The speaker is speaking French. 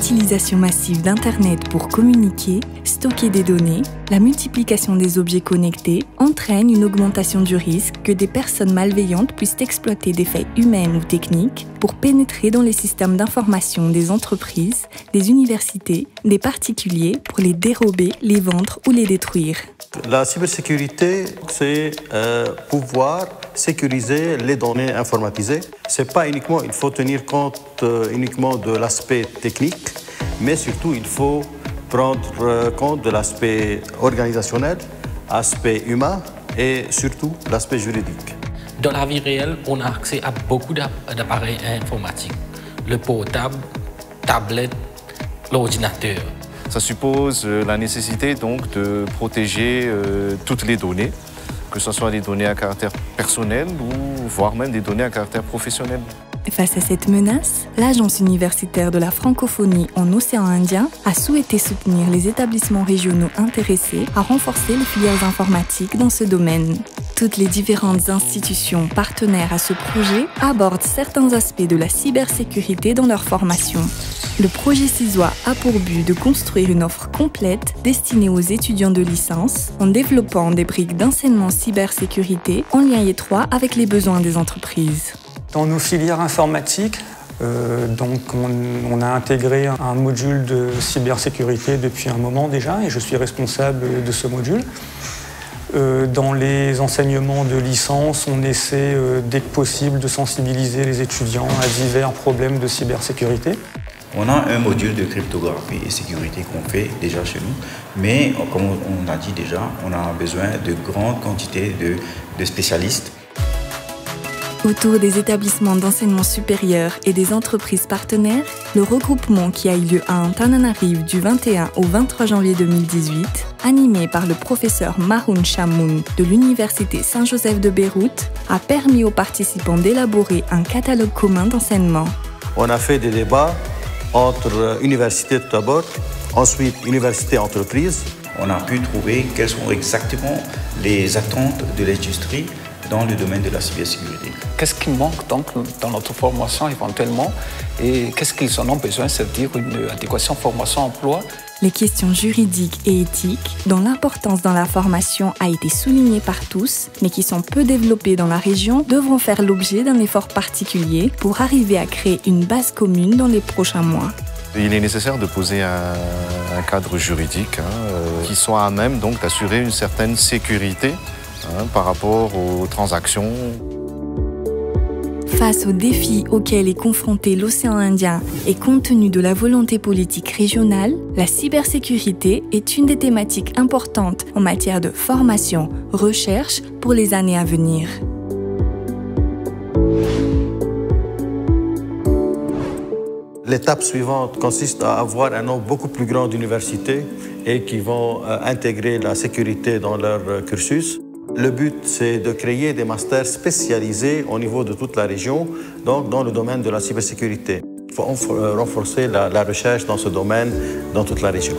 l'utilisation massive d'Internet pour communiquer, stocker des données, la multiplication des objets connectés entraîne une augmentation du risque que des personnes malveillantes puissent exploiter des failles humaines ou techniques pour pénétrer dans les systèmes d'information des entreprises, des universités, des particuliers pour les dérober, les vendre ou les détruire. La cybersécurité, c'est pouvoir sécuriser les données informatisées. C'est pas uniquement, il faut tenir compte uniquement de l'aspect technique, mais surtout il faut prendre compte de l'aspect organisationnel, l'aspect humain et surtout l'aspect juridique. Dans la vie réelle, on a accès à beaucoup d'appareils informatiques. Le portable, tablette, l'ordinateur. Ça suppose la nécessité donc de protéger toutes les données, que ce soit des données à caractère personnel ou voire même des données à caractère professionnel. Face à cette menace, l'Agence universitaire de la francophonie en océan Indien a souhaité soutenir les établissements régionaux intéressés à renforcer les filières informatiques dans ce domaine. Toutes les différentes institutions partenaires à ce projet abordent certains aspects de la cybersécurité dans leur formation. Le projet CISOA a pour but de construire une offre complète destinée aux étudiants de licence en développant des briques d'enseignement cybersécurité en lien étroit avec les besoins des entreprises. Dans nos filières informatiques, on a intégré un module de cybersécurité depuis un moment déjà et je suis responsable de ce module. Dans les enseignements de licence, on essaie dès que possible de sensibiliser les étudiants à divers problèmes de cybersécurité. On a un module de cryptographie et sécurité qu'on fait déjà chez nous, mais comme on a dit déjà, on a besoin de grandes quantités de spécialistes. Autour des établissements d'enseignement supérieur et des entreprises partenaires, le regroupement qui a eu lieu à Antananarive du 21 au 23 janvier 2018, animé par le professeur Maroun Chamoun de l'Université Saint-Joseph de Beyrouth, a permis aux participants d'élaborer un catalogue commun d'enseignement. On a fait des débats entre universités tout d'abord, ensuite universités et entreprises. On a pu trouver quelles sont exactement les attentes de l'industrie dans le domaine de la cybersécurité. Qu'est-ce qui manque donc dans notre formation éventuellement et qu'est-ce qu'ils en ont besoin, c'est-à-dire une adéquation formation-emploi? Les questions juridiques et éthiques, dont l'importance dans la formation a été soulignée par tous, mais qui sont peu développées dans la région, devront faire l'objet d'un effort particulier pour arriver à créer une base commune dans les prochains mois. Il est nécessaire de poser un cadre juridique qui soit à même donc d'assurer une certaine sécurité par rapport aux transactions. Face aux défis auxquels est confronté l'océan Indien et compte tenu de la volonté politique régionale, la cybersécurité est une des thématiques importantes en matière de formation, recherche pour les années à venir. L'étape suivante consiste à avoir un nombre beaucoup plus grand d'universités et qui vont intégrer la sécurité dans leur cursus. Le but, c'est de créer des masters spécialisés au niveau de toute la région, donc dans le domaine de la cybersécurité. Il faut renforcer la recherche dans ce domaine dans toute la région.